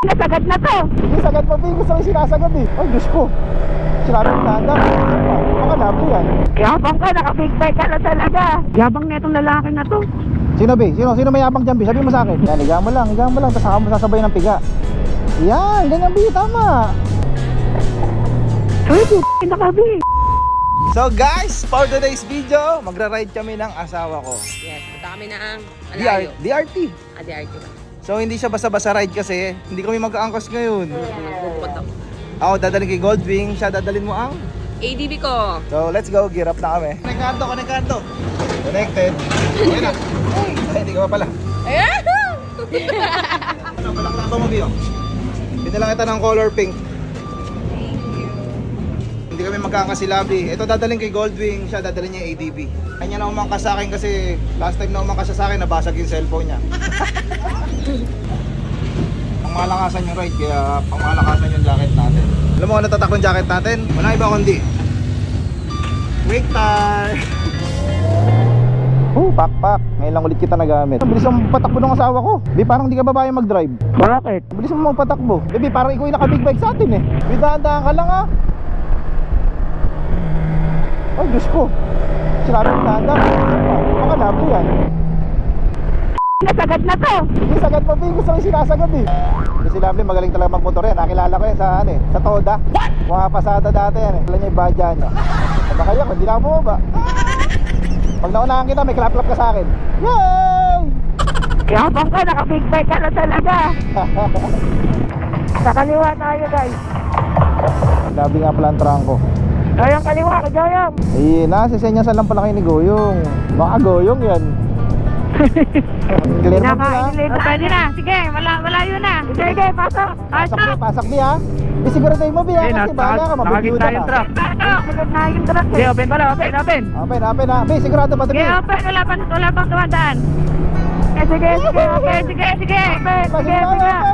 Nasagad na to. Hindi, sagad pa, Bi. Gusto ko yung sinasagad eh. Ay, Diyos ko. Sinabi ko na handa. Baka labo yan. Yabang ka, naka-big bike ka na talaga. Yabang na itong lalaki na to. Sino, Bi? Sino may yabang dyan, Bi? Sabi mo sa akin. Yan, higa mo lang. Tapos saka mo sasabay ng piga. Yan, ganyan, Bi. Tama. Uy, naka-big. So guys, for today's video, magra-ride kami ng asawa ko. Yes, punta kami na ang malayo. DRT. DRT ba? So hindi siya basta-basta ride kasi hindi kami mag-aangkos ngayon. Magpupot ako. Ako dadalhin kay Goldwing, siya dadalhin mo ang. ADB ko. So let's go, gear up na kami. Konekado. Connected. Ayan na. Ay, hindi ka pa pala. Ayan! Balak na ito mo, Bio. Pinalang kita ng color pink. Hindi kami magkakasilabi. Ito dadalhin kay Goldwing, siya dadalhin niya ADB. Kanya na umangkas sa akin kasi last time na umangkas siya sa akin, nabasag yung cellphone niya. Pangmalakasan yung ride, kaya pangmalakasan yung jacket natin. Alam mo kung natatak yung jacket natin? Walang iba kundi brake tire! Pakpak. Ngayon lang ulit kita nagamit. Bilis mo patakbo ng asawa ko. Bi, parang di ka babae mag-drive. Bakit? Bilis mo patakbo. Bi, parang ikaw yung naka-big bike sa atin eh. Bi, dahan-dahan ka lang ah. Ay, Diyos ko. Sinabi ko na handa. Baka labo yan. Nasagad na to. Hindi, sagad pa, Bi. Gusto ko yung sinasagad eh. Hindi, si Lovely magaling talaga magmotor yan. Nakilala ko yan sa sa Toda. Mga pasada dati yan eh. Alam niya yung badya niya. Sabi kaya, hindi na ako bumaba. Pag naunahan kita, may clap-clap ka sa akin. Yay! Yabang ka, naka-big bike ka na talaga. Sa kaliwa tayo, guys. Grabe nga pala ang trangko. Ayang kaliwa, kajoyong. Eh, nasisenyasan lang pala kayo ni Goyong. Baka Goyong yan. Clear mo ba? Pwede na. Sige, malayo na. Sige, pasok. Pasok Bi ha. Bi, siguraduhin mo Bi ha. Kasi bahala ka, mabudyuda ka. Pasok na yung truck. Sige, open pala, open. Open ha. Bi, sigurado ba ito Bi? Sige, open. Wala pang dumadaan. Sige, open. Sige. Sige.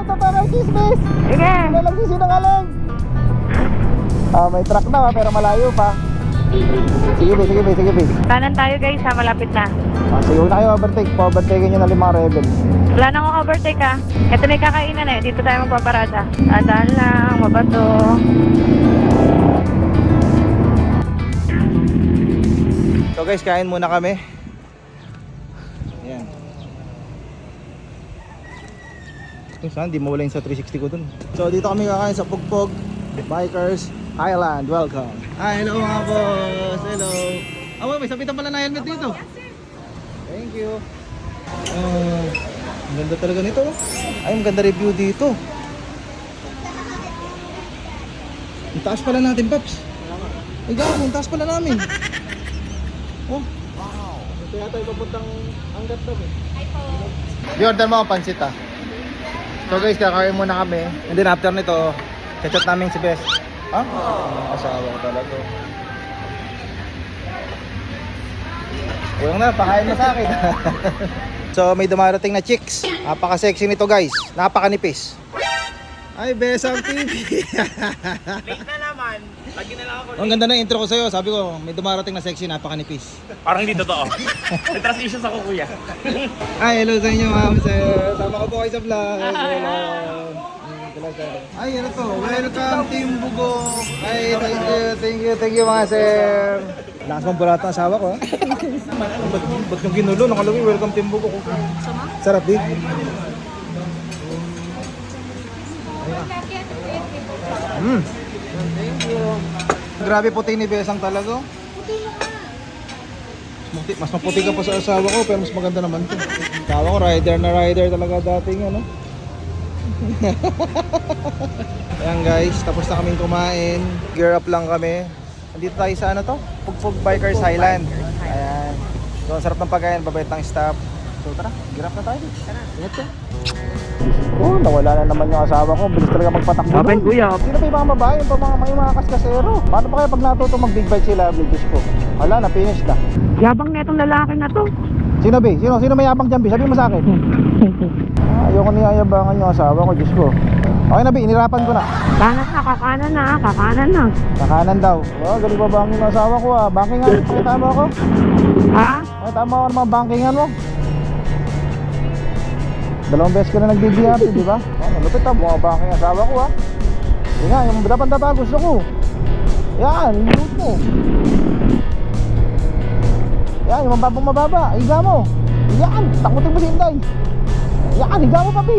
Parang chismis. Sige. Hindi lang sisinungaling. May truck na pero malayo pa. Sige Bi. Kanan tayo guys, malapit na. Sige, huwag na kayo overtake. Pa-overtake nyo na 5 rebel. Wala nang overtake ha. Ito may kakainan eh. Dito tayo magpaparada. Dadaan lang, mabato. So guys, kain muna kami. Ayan. Saan? Di mawala yung sa 360 ko dun. So dito kami kakain sa Pugpog Bikers Island. Welcome. Hi, hello mga boss. Hello. May sabitan pala na helmet dito. Thank you. Ang ganda talaga nito. Ay, ang ganda review dito. Ang taas pala natin, Paps. Ay, gago, ang taas pala namin. Oh. Wow. Ito yata yung papuntang hanggat daw eh. I-order mo ang pansit ah. So guys, kakain muna kami. And then after nito, chat namin si Bes. Ha? Asawa ko talaga. Huwag na, pakain mo sa akin. So may dumarating na chicks. Napaka-sexy nito guys. Napaka-nipis. Ay, Besang TV. Late na naman. Lagi na lang ako. Ang ganda ng intro ko sa'yo. Sabi ko, may dumarating na sexy, napaka-nipis. Parang hindi totoo. May trust issues ako, kuya. Ay, hello sa inyo ma'am sir. Sama ko po kayo sa vlog. Hello. Ay, ano to? Welcome Team Bugo. Ay, thank you mga sir. Lakas mong bulata ang asawa ko ha. Ba't yung ginulo? Nakalagay, welcome Team Bugo. Sarap din. Grabe puti ni Besang talaga. Mas maputi ka pa sa asawa ko pero mas maganda naman to. Asawa ko rider talaga dating ano. Ayan guys, tapos na kaming kumain. Gear up lang kami. Andito tayo sa ano to? Pugpog Bikers Highland. Ayan. So ang sarap ng pagkain, babait ng staff. So tara, gear up na tayo. Ingat ka. Oh, nawala na naman yung asawa ko. Bilis talaga magpatakbo. Open kuya. Sino pa yung mga babae? Yung mga kaskasero? Paano pa kaya pag natuto mag-big bike sila? Diyos ko. Wala na, finish na. Yabang na itong lalaki na to. Sino Bi? Sino may yabang dyan Bi? Sabi mo sa akin. Ayoko niyayabangan yung asawa ko, Diyos ko. Okay na Bi, inirapan ko na. Bangat na, kakanan na. Kakanan daw. Oh, galing ba bangin yung asawa ko ah. Bankingan, pakita mo ako. Ha? Pakita mo ako ng mga bankingan mo. 2 beses ka na nag-DDRT, di ba? malupit ha, bumaba ang asawa ko ha. Yan nga, yung dapat gusto ko. Yan, loot mo. Yan, yung mababa, higa mo. Yan, takutin mo si Inday. Yan, higa mo papi.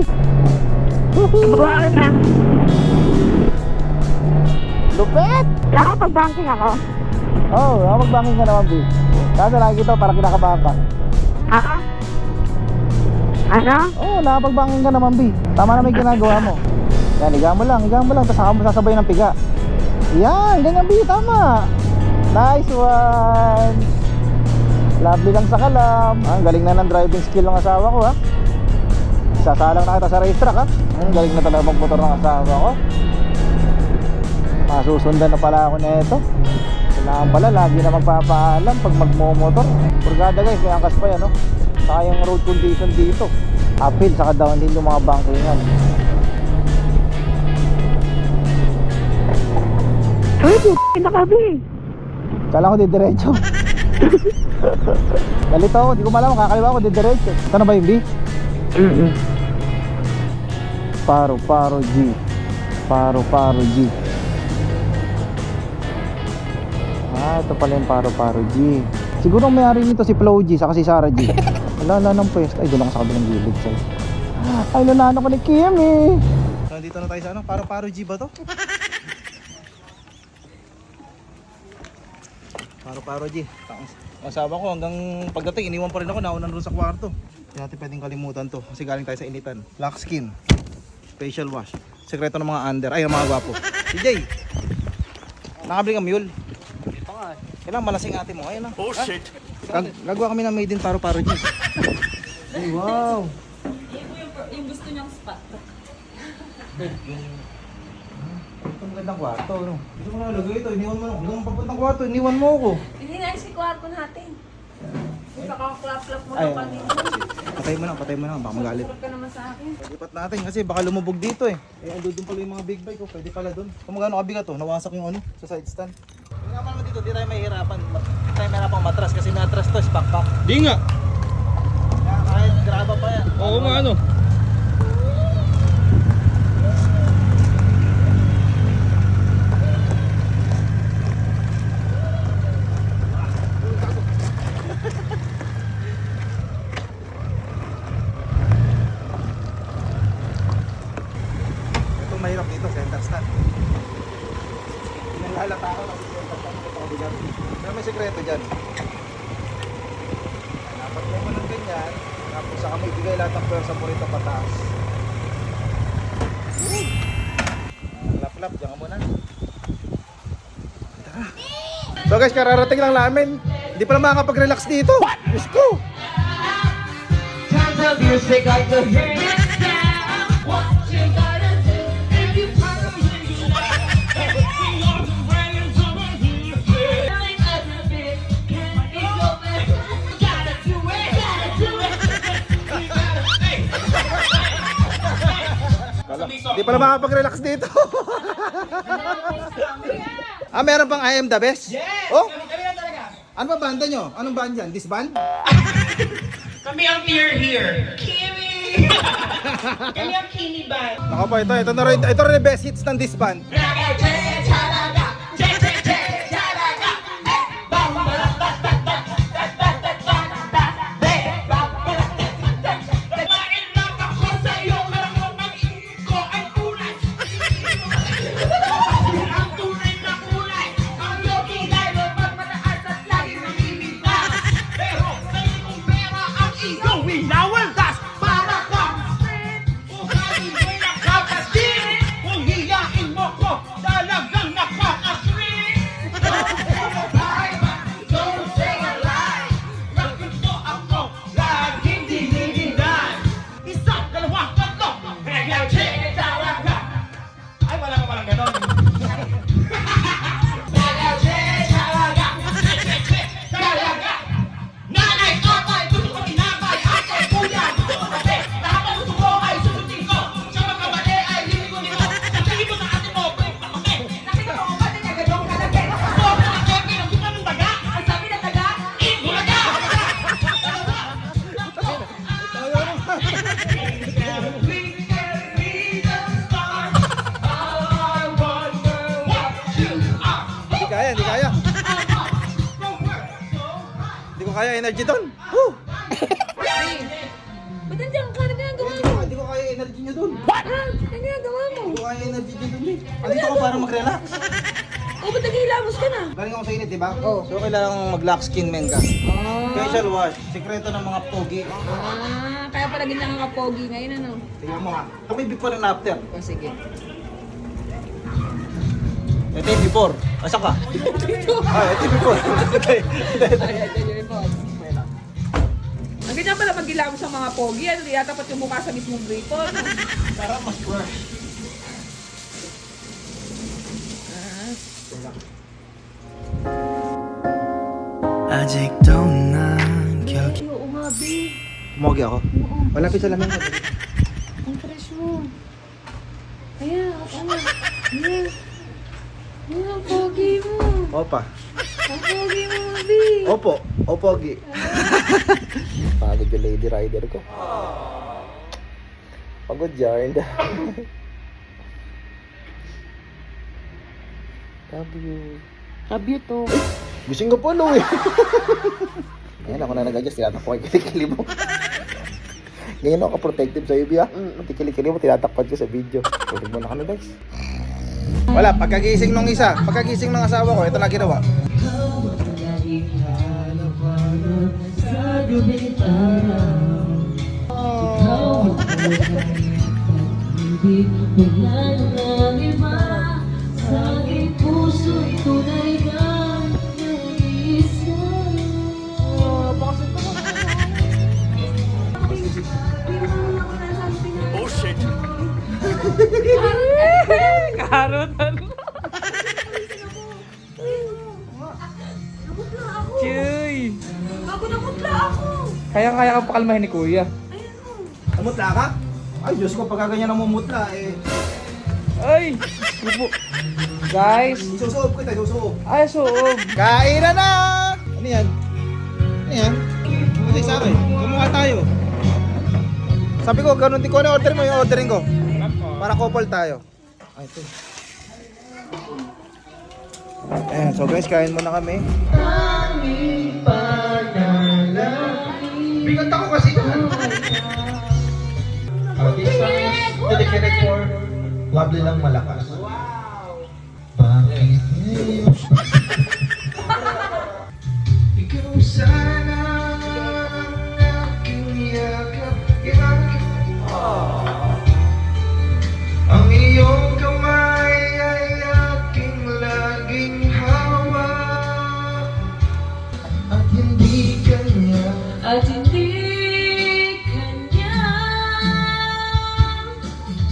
Buwan na. Lupit! Nakapag-banking ako. Oo, mag-banking ka naman, B. Kasi lagi ito, para kinakabahan ka. Ha? Ano? Oo, nakapag-banking ka naman, B. Tama na may ginagawa mo. Yan, higa mo lang, tapos saka mo sasabay ng piga. Yan, ganyan, B, tama. Nice one. Lovely lang sa kalam. Ang galing na ng driving skill ng asawa ko ha. Sasalang na kita sa racetrack ha. Ang galing na talaga magmotor ng asawa ko. Masusundan na pala ako nito. Kailangan pala lagi na magpapaalam pag magmomotor. Purgada guys, may angkas pa yan no. Saka yung road condition dito. Uphill, saka downhill yung mga bankingan. Uy, nakabi. Kala ko didiretso. Galito ako, di ko malaman, kakaliwa ako didiretso. Ito na ba yung B? Paro G. Paro G. Ito pala yung Paro G. Siguro ang may-ari nito si Flo G, saka si Sarah G. Wala ng pwesto. Ay, doon lang sa kabilang gilid sa'yo. Ay, nanano ko ni Kimi. So, nandito na tayo sa ano? Paro G ba to? Paro G. Ang asawa ko hanggang pagdating iniwan pa rin ako, naunan doon sa kwarto. Hindi natin pwedeng kalimutan to kasi galing tayo sa initan. Black skin, facial wash, sekreto ng mga under, ay ng mga gwapo. CJ, nakabili ka mule? Ito nga. Kailangan malasing ate mo, ayun na. Oh shit! Gagawa kami ng made in Paro G. Ay, wow. Yung gusto niyang spot. Ito magandang kwarto, no? Gusto mo na lagay ito, iniwan mo na. Gusto mo papuntang kwarto, iniwan mo ako. Hindi na si kwarto natin. Kaka-flap-flap mo Ay, na kanina. patay mo na, baka magalit. Surap ka naman sa akin. Lipat natin kasi baka lumubog dito eh. Ando doon pala yung mga big bike ko, pwede pala doon. Kung magano kabigat to, nawasak yung ano, sa side stand. Hindi naman naman dito, di tayo mahihirapan. Di tayo mahihirapan matras kasi matras to, backpack. Di nga! Kahit graba pa yan. Oo nga ano. Ito mahirap dito, center stand. Nanglalata ako kasi center stand ito kabigat. Pero may sekreto dyan. Dapat mo ng ganyan, tapos saka mo ibigay lahat ng pwersa mo rito pataas. Lap-lap, dyan ka muna. Tara. So guys, kararating lang namin. Hindi pala makakapag-relax dito. Diyos ko! Hindi pala makakapag-relax dito. Meron pang I am the best? Yes! Oh? Kami na talaga. Ano ba banda nyo? Anong band yan? Disband? Kami ang here. Kimi! Kami ang Kimi band. Ako po, ito rin yung best hits ng disband. ko kaya energy doon. Woo! Ba't nandiyan ka? Ano ginagawa mo? Hindi ko kaya energy nyo doon. Ano ginagawa mo? Hindi ko kaya energy nyo doon. Andito ko para mag-relax. O, ba't naghihilamos ka na? Galing ako sa init, di ba? Oo. So, kailangan mag-lock skin men ka. Facial wash. Sekreto ng mga pogi. Kaya pala ganyan ka pogi ngayon, ano? Tingnan mo nga. Kami before and after. O, sige. Ito yung before. Asa ka? Ito yung before. Ang ganyan pala maghilamos sa mga pogi, ano? Yatapat yung mukha sa mismong gripo, no? Para mas fresh. 아직도 난 기억이 Oo nga, babe. Kumogi ako. Malapit sa lamin ko. Ang fresh mo. Ayan, ano? Ayan. Ayan, ang pogi mo. Opa. Ang pogi mo, babe. Opo. Opogi. Pagod yung lady rider ko. Pagod yarn. Love you too. Gising ko po, no eh. Ngayon ako na nag-adjust, tinatakpan ko yung kilikili mo. Ngayon ako protective sa'yo, Bia. Pati kilikili mo, tinatakpan ko sa video. Tulig mo na kami, guys. Wala, pagkagising nung isa, pagkagising ng asawa ko, ito na ginawa. Oh shit! Karotan. Chuy! Nagutla ako. Kaya ka pakalmahin ni Kuya. Namutla ka? Ay, Diyos ko, pagka ganyan namumutla, eh. Ay! Lupo. Guys! Isusuob kita, isusuob. Ay, suob. Kain na! Ano yan? Ano yan? Ano sa akin? Kumuha tayo. Sabi ko, ganun din ko. Ano order mo yung ordering ko? Para couple tayo. Ay, ito. Ayan, so guys, kain muna kami. Bigat ako kasi yan. Tinikinig for lovely lang malakas. Bakit ngayon? Ikaw sana ang aking yakap. Ang iyong kamay ay aking laging hawak. At hindi kanya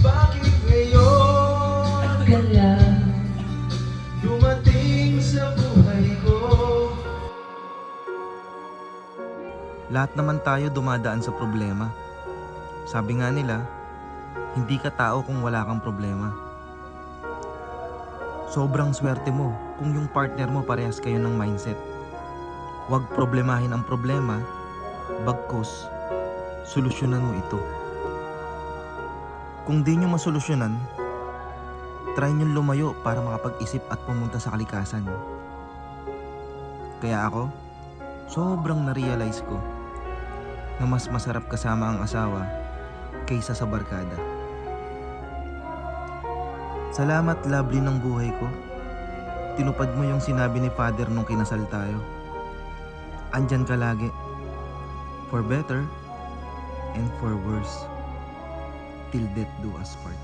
bakit ngayon dumating sa buhay ko. Lahat naman tayo dumadaan sa problema. Sabi nga nila, hindi ka tao kung wala kang problema. Sobrang swerte mo kung yung partner mo parehas kayo ng mindset. Huwag problemahin ang problema, bagkus, solusyonan mo ito. Kung di nyo masolusyonan, try nyo lumayo para makapag-isip at pumunta sa kalikasan. Kaya ako, sobrang na-realize ko na mas masarap kasama ang asawa kaysa sa barkada. Salamat, lovely ng buhay ko. Tinupad mo yung sinabi ni Father nung kinasal tayo. Andyan ka lagi. For better and for worse. Till death do us part.